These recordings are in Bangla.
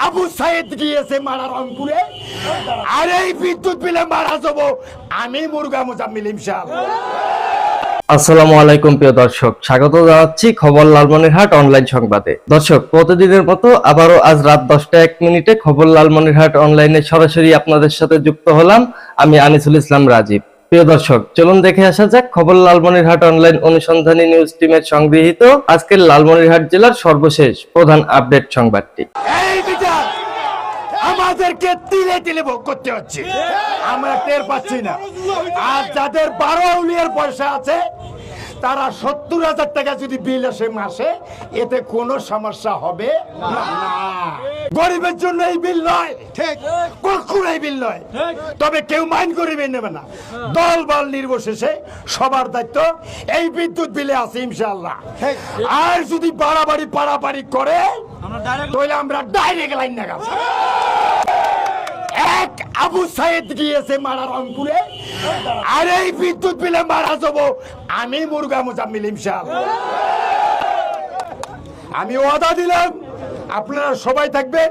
আবু সাইদ গিয়েছে মারা রংপুরে, আর এই বিদ্যুৎ বিলে মারা যাবো আমি মুরগা মোজাম্মিল ইনশাআল্লাহ। আসসালামু আলাইকুম প্রিয় দর্শক, স্বাগত জানাচ্ছি খবর লালমনিরহাট অনলাইন সংবাদে। দর্শক, প্রতিদিনের মতো আবারও আজ রাত 10:01 খবর লালমনিরহাট অনলাইনে সরাসরি আপনাদের সাথে যুক্ত হলাম আমি আনিসুল ইসলাম রাজীব। প্রিয় দর্শক, চলুন দেখে আসা যাক খবর লালমনিরহাট অনলাইন অনুসন্ধানী নিউজ টিমের সংগৃহীত আজকের লালমনিরহাট জেলার সর্বশেষ প্রধান আপডেট সংবাদটি। এই বিচার আমাদেরকে তিলে তিলে ভোগ করতে হচ্ছে, আমরা টের পাচ্ছি না। আর যাদের 12 আউলিয়ার পয়সা আছে তারা 70,000 টাকা যদি বিল আসে মাসে, এতে কোনো সমস্যা হবে না। গরিবের জন্য এই বিল নয়, ঠিক কখনো এই বিল নয়। তবে কেউ মাইন্ড করিবে নেবে না, দল বল নির্বিশেষে সবার দায়িত্ব এই বিদ্যুৎ বিলে আছে ইনশাআল্লাহ। আর যদি বাড়াবাড়ি পাড়াপাড়ি করে তাহলে আমরা ডাইরেক্ট লাইন না গেছে। এক আবু সাইদ গিয়েছে মারা রংপুরে, আর এই বিদ্যুৎ বিলে মারা যাবো আমি মুরগা মোজাম্মিল ইনশাআল্লাহ। আমি ওয়াদা দিলাম আপনারা সবাই থাকবেন,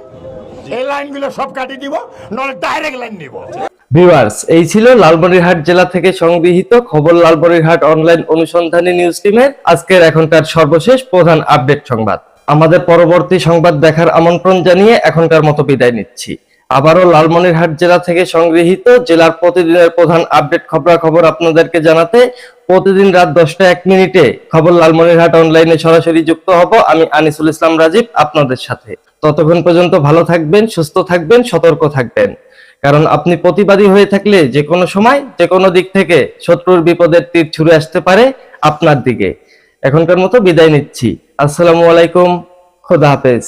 এই লাইনগুলো সব কাটিয়ে দিব, নলে ডাইরেক্ট লাইন নিব। ভিউয়ার্স, এই ছিল লালমনিরহাট জেলা থেকে সংগৃহীত খবর লালমনিরহাট অনলাইন অনুসন্ধানী নিউজ টিমের আজকের এখনকার সর্বশেষ প্রধান আপডেট সংবাদ। আমাদের পরবর্তী সংবাদ দেখার আমন্ত্রণ জানিয়ে এখনকার মতো বিদায় নিচ্ছি। আবারও লালমনিরহাট জেলা থেকে সংগৃহীত জেলার প্রতিদিনের প্রধান আপডেট খবরাখবর আপনাদেরকে জানাতে প্রতিদিন রাত 10:01 খবর লালমনিরহাট অনলাইনে সরাসরি যুক্ত হব আমি আনিসুল ইসলাম রাজীব আপনাদের সাথে। ততক্ষণ পর্যন্ত ভালো থাকবেন, সুস্থ থাকবেন, সতর্ক থাকবেন, কারণ আপনি প্রতিবাদী হয়ে থাকলে যে কোনো সময় যে কোনো দিক থেকে শত্রুর বিপদের তীর ছুঁড়ে আসতে পারে আপনার দিকে। এখনকার মতো বিদায় নিচ্ছি। আসসালামু আলাইকুম, খোদা হাফেজ।